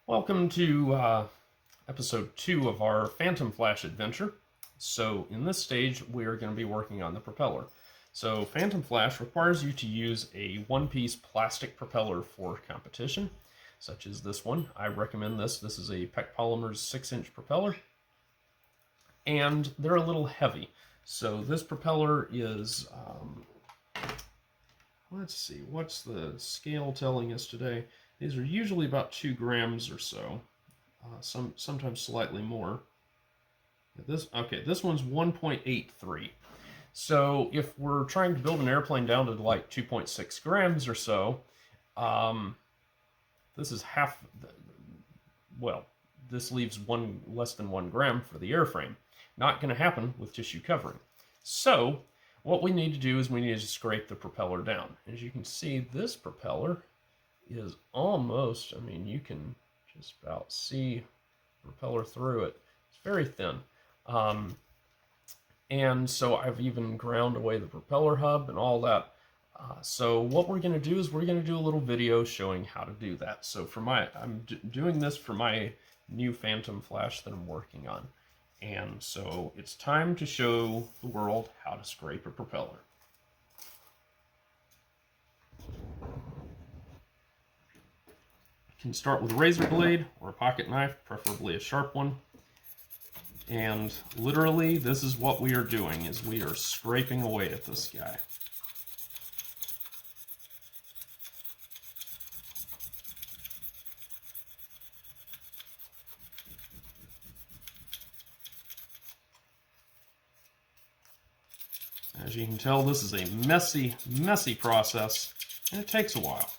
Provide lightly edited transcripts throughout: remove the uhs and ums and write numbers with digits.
Welcome to episode 2 of our Phantom Flash adventure. So in this stage, we are going to be working on the propeller. So Phantom Flash requires you to use a one-piece plastic propeller for competition, such as this one. I recommend this. This is a Peck Polymers 6-inch propeller, and they're a little heavy. So this propeller is, let's see, what's the scale telling us today? These are usually about 2 grams or so, sometimes slightly more. This one's 1.83. So if we're trying to build an airplane down to like 2.6 grams or so, this is half. Well, this leaves less than 1 gram for the airframe. Not going to happen with tissue covering. So what we need to do is we need to scrape the propeller down. As you can see, this propeller is almost, you can just about see the propeller through it. It's very thin. And so I've even ground away the propeller hub and all that. So what we're going to do is we're going to do a little video showing how to do that. So I'm doing this for my new Phantom Flash that I'm working on. And so it's time to show the world how to scrape a propeller. You can start with a razor blade or a pocket knife, preferably a sharp one. And literally, this is what we are doing, is we are scraping away at this guy. As you can tell, this is a messy, messy process, and it takes a while.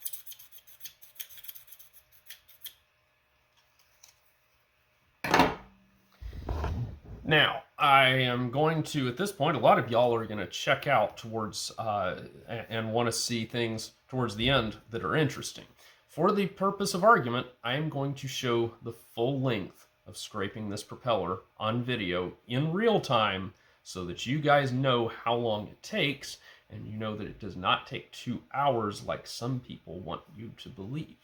Now, I am going to, at this point, a lot of y'all are going to check out towards and want to see things towards the end that are interesting. For the purpose of argument, I am going to show the full length of scraping this propeller on video in real time so that you guys know how long it takes, and you know that it does not take 2 hours like some people want you to believe.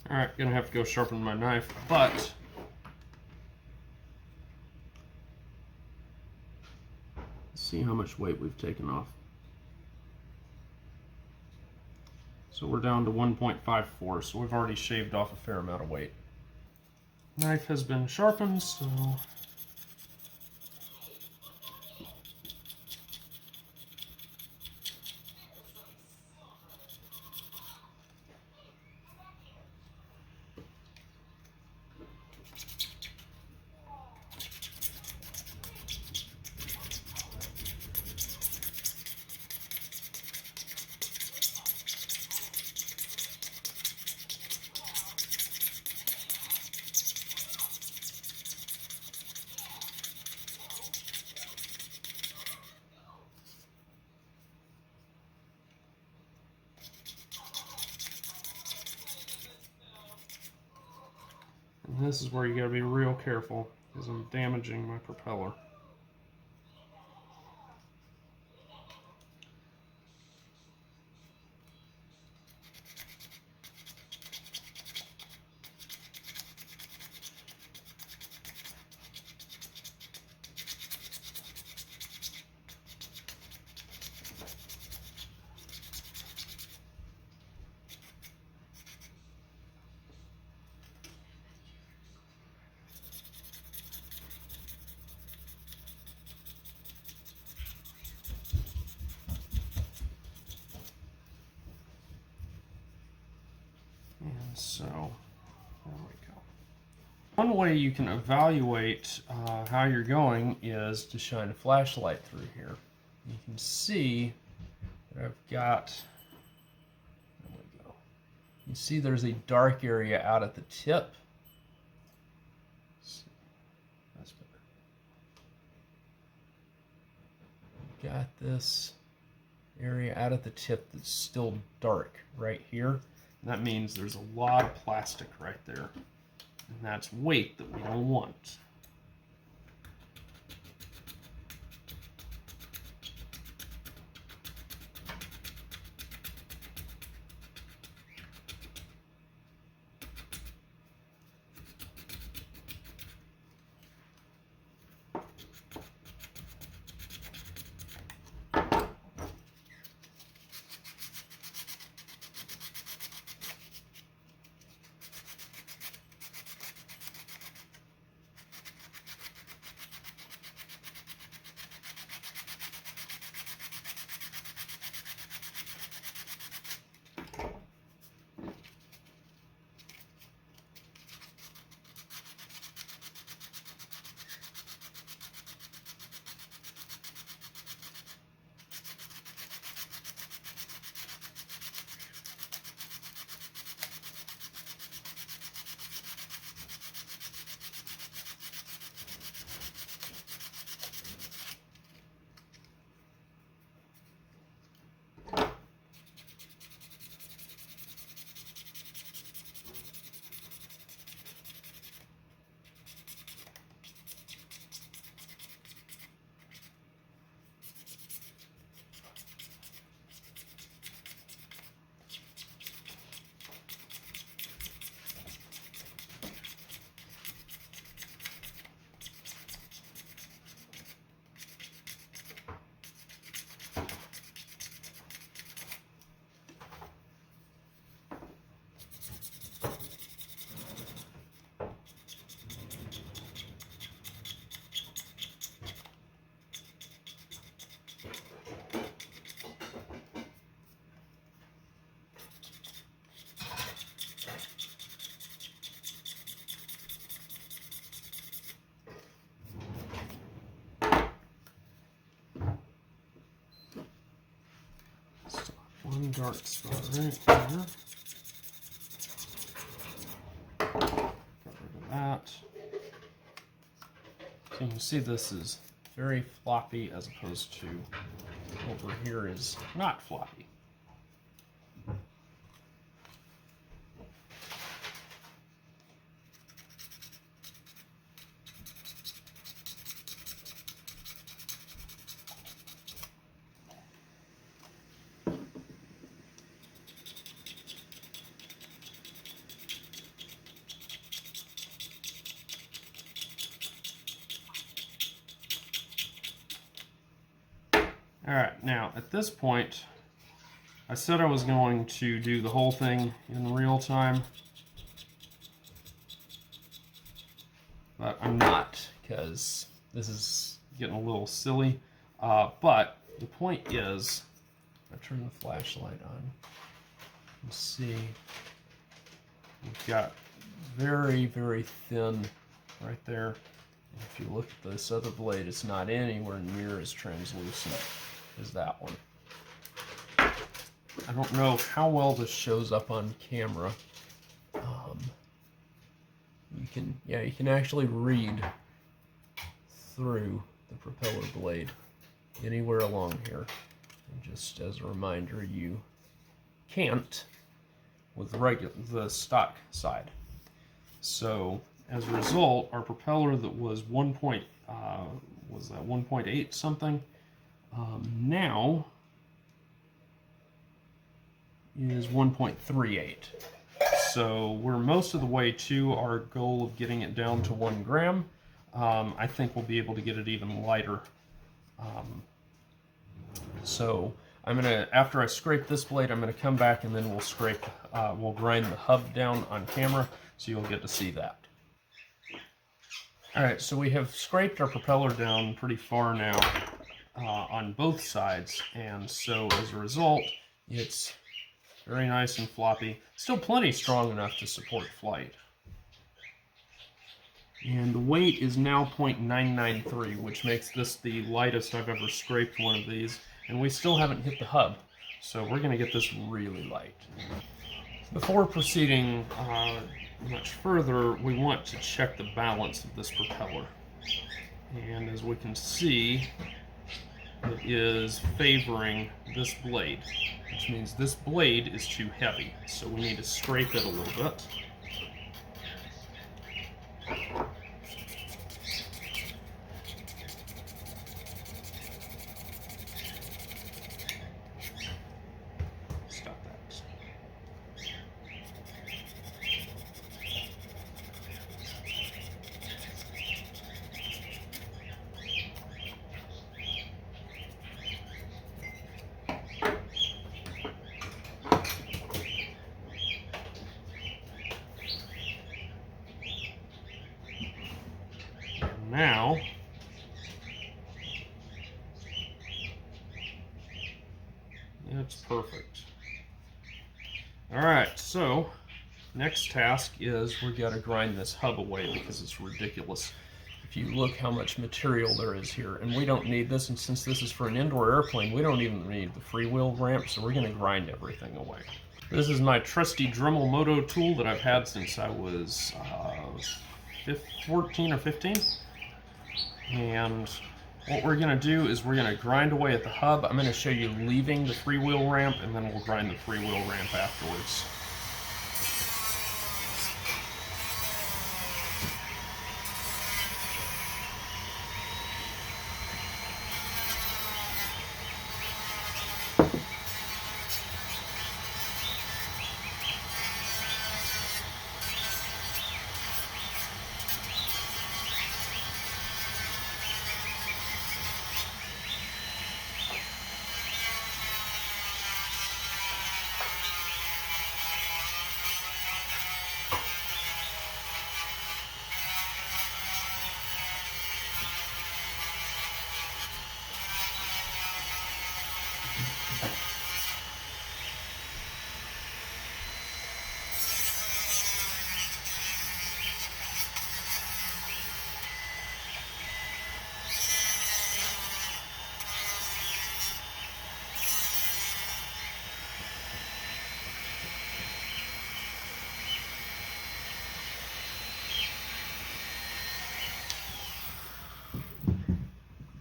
Alright, gonna have to go sharpen my knife, but let's see how much weight we've taken off. So we're down to 1.54, so we've already shaved off a fair amount of weight. Knife has been sharpened, so and this is where you gotta be real careful because I'm damaging my propeller. And so, there we go. One way you can evaluate how you're going is to shine a flashlight through here. You can see that I've got, there we go. You see there's a dark area out at the tip. That's better. Got this area out at the tip that's still dark right here. And that means there's a lot of plastic right there. And that's weight that we don't want. One dark spot right here. Get rid of that. So you can see this is very floppy as opposed to over here is not floppy. All right, now at this point, I said I was going to do the whole thing in real time, but I'm not, because this is getting a little silly. But the point is, I turn the flashlight on. You see, we've got very, very thin right there. And if you look at this other blade, it's not anywhere near as translucent as that one. I don't know how well this shows up on camera. You can actually read through the propeller blade anywhere along here. And just as a reminder, you can't with the stock side. So as a result, our propeller that was 1.8 something now is 1.38. So we're most of the way to our goal of getting it down to 1 gram. I think we'll be able to get it even lighter. So I'm gonna, after I scrape this blade, I'm gonna come back and then we'll grind the hub down on camera, so you'll get to see that. All right, so we have scraped our propeller down pretty far now on both sides, and so as a result, it's very nice and floppy. Still plenty strong enough to support flight. And the weight is now 0.993, which makes this the lightest I've ever scraped one of these. And we still haven't hit the hub, so we're going to get this really light. Before proceeding much further, we want to check the balance of this propeller. And as we can see, it is favoring this blade, which means this blade is too heavy. So we need to scrape it a little bit. Stop that. Now, it's perfect. All right, so next task is we've got to grind this hub away because it's ridiculous. If you look how much material there is here, and we don't need this, and since this is for an indoor airplane, we don't even need the freewheel ramp, so we're going to grind everything away. This is my trusty Dremel Moto tool that I've had since I was 14 or 15. And what we're going to do is we're going to grind away at the hub. I'm going to show you leaving the freewheel ramp, and then we'll grind the freewheel ramp afterwards.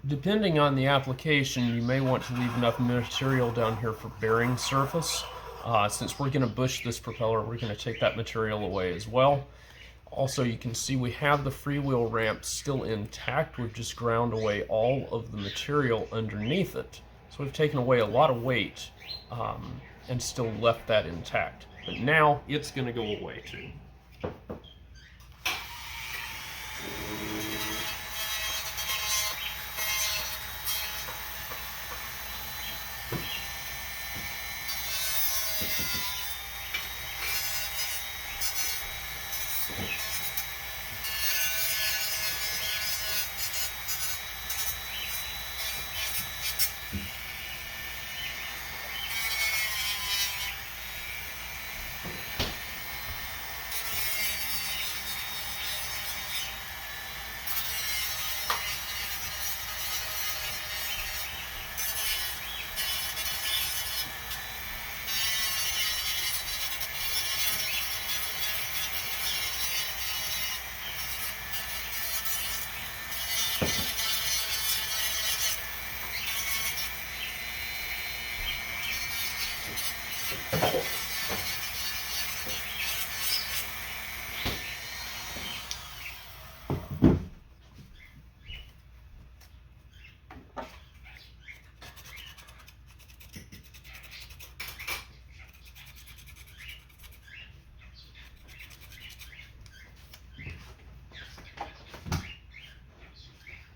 Depending on the application, you may want to leave enough material down here for bearing surface. Since we're going to bush this propeller, we're going to take that material away as well. Also, you can see we have the freewheel ramp still intact. We've just ground away all of the material underneath it. So we've taken away a lot of weight and still left that intact. But now it's going to go away too.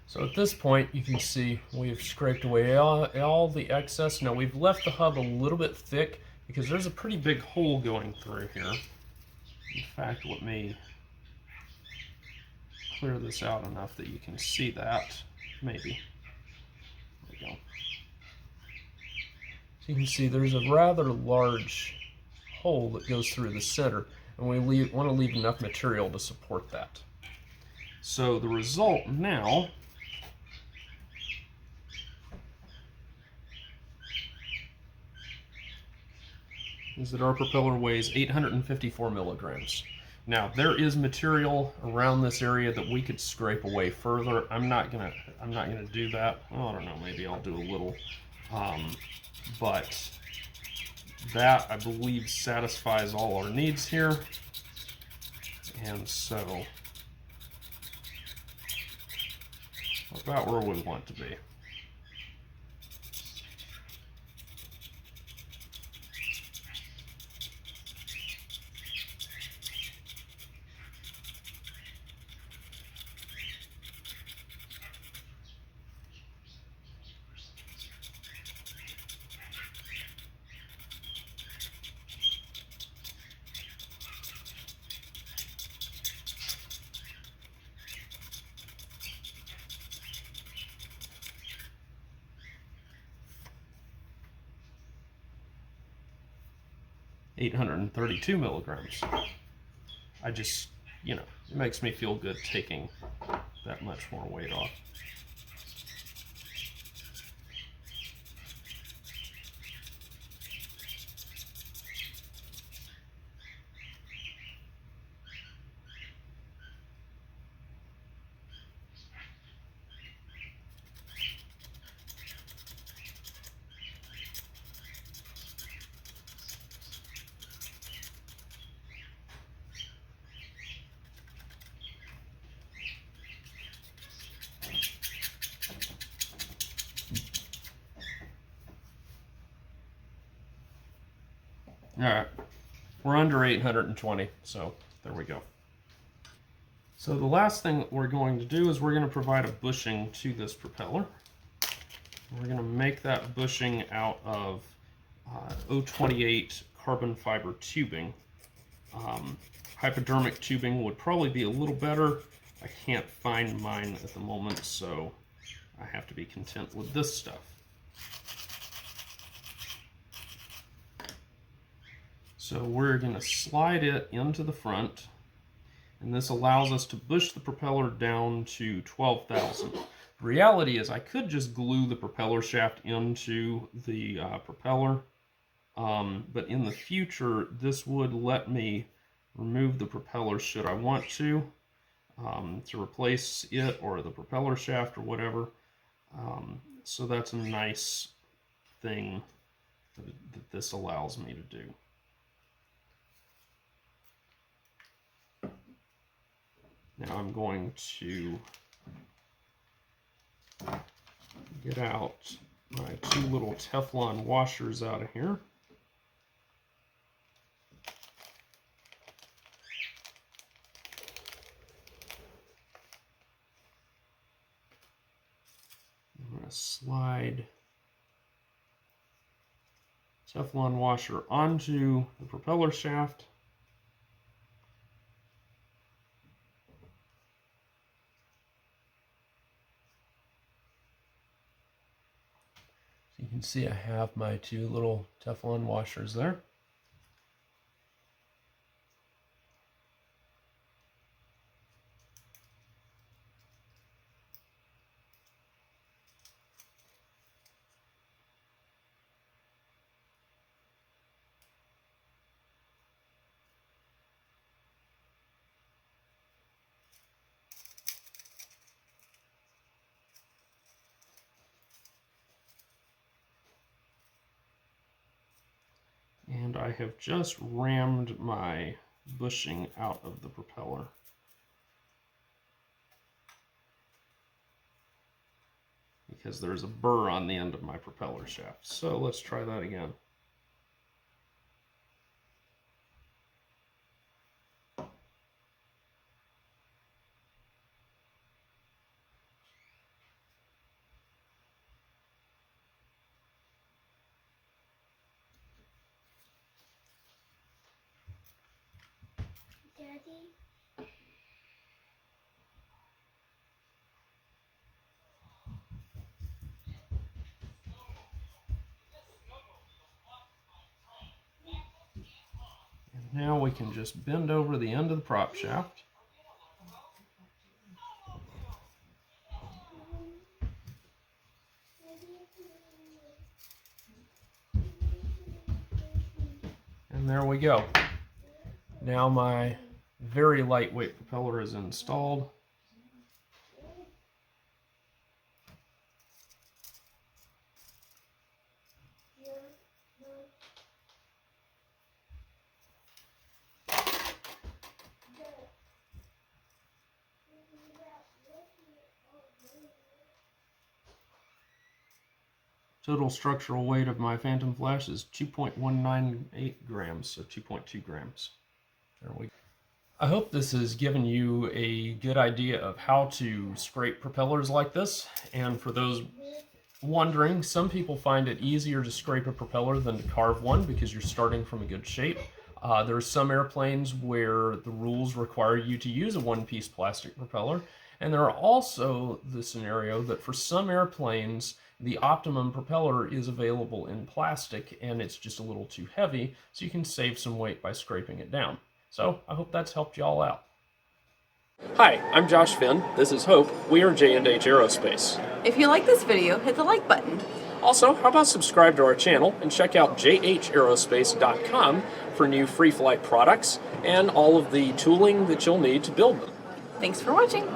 So at this point, you can see we've scraped away all the excess. Now we've left the hub a little bit thick because there's a pretty big hole going through here. In fact, let me clear this out enough that you can see that, maybe. There we go. So you can see there's a rather large hole that goes through the center, and we want to leave enough material to support that. So the result now is that our propeller weighs 854 milligrams. Now there is material around this area that we could scrape away further. I'm not gonna do that. Well, I don't know. Maybe I'll do a little, but that I believe satisfies all our needs here, and so about where we want to be. $832 milligrams. I just, it makes me feel good taking that much more weight off. All right, we're under 820, so there we go. So the last thing that we're going to do is we're going to provide a bushing to this propeller. We're going to make that bushing out of 028 carbon fiber tubing. Hypodermic tubing would probably be a little better. I can't find mine at the moment, so I have to be content with this stuff. So we're going to slide it into the front, and this allows us to bush the propeller down to 12,000. The reality is I could just glue the propeller shaft into the propeller, but in the future this would let me remove the propeller should I want to replace it or the propeller shaft or whatever. So that's a nice thing that this allows me to do. Now I'm going to get out my two little Teflon washers out of here. I'm going to slide Teflon washer onto the propeller shaft. So you can see I have my two little Teflon washers there. And I have just rammed my bushing out of the propeller. Because there's a burr on the end of my propeller shaft. So let's try that again. Daddy? And now we can just bend over the end of the prop shaft. And there we go. Now my very lightweight propeller is installed. Total structural weight of my Phantom Flash is 2.198 grams, so 2.2 grams. There we go. I hope this has given you a good idea of how to scrape propellers like this. And for those wondering, some people find it easier to scrape a propeller than to carve one because you're starting from a good shape. There are some airplanes where the rules require you to use a one-piece plastic propeller. And there are also the scenario that for some airplanes, the optimum propeller is available in plastic and it's just a little too heavy, so you can save some weight by scraping it down. So I hope that's helped y'all out. Hi, I'm Josh Finn. This is Hope. We are J&H Aerospace. If you like this video, hit the like button. Also, how about subscribe to our channel and check out jhaerospace.com for new free flight products and all of the tooling that you'll need to build them. Thanks for watching.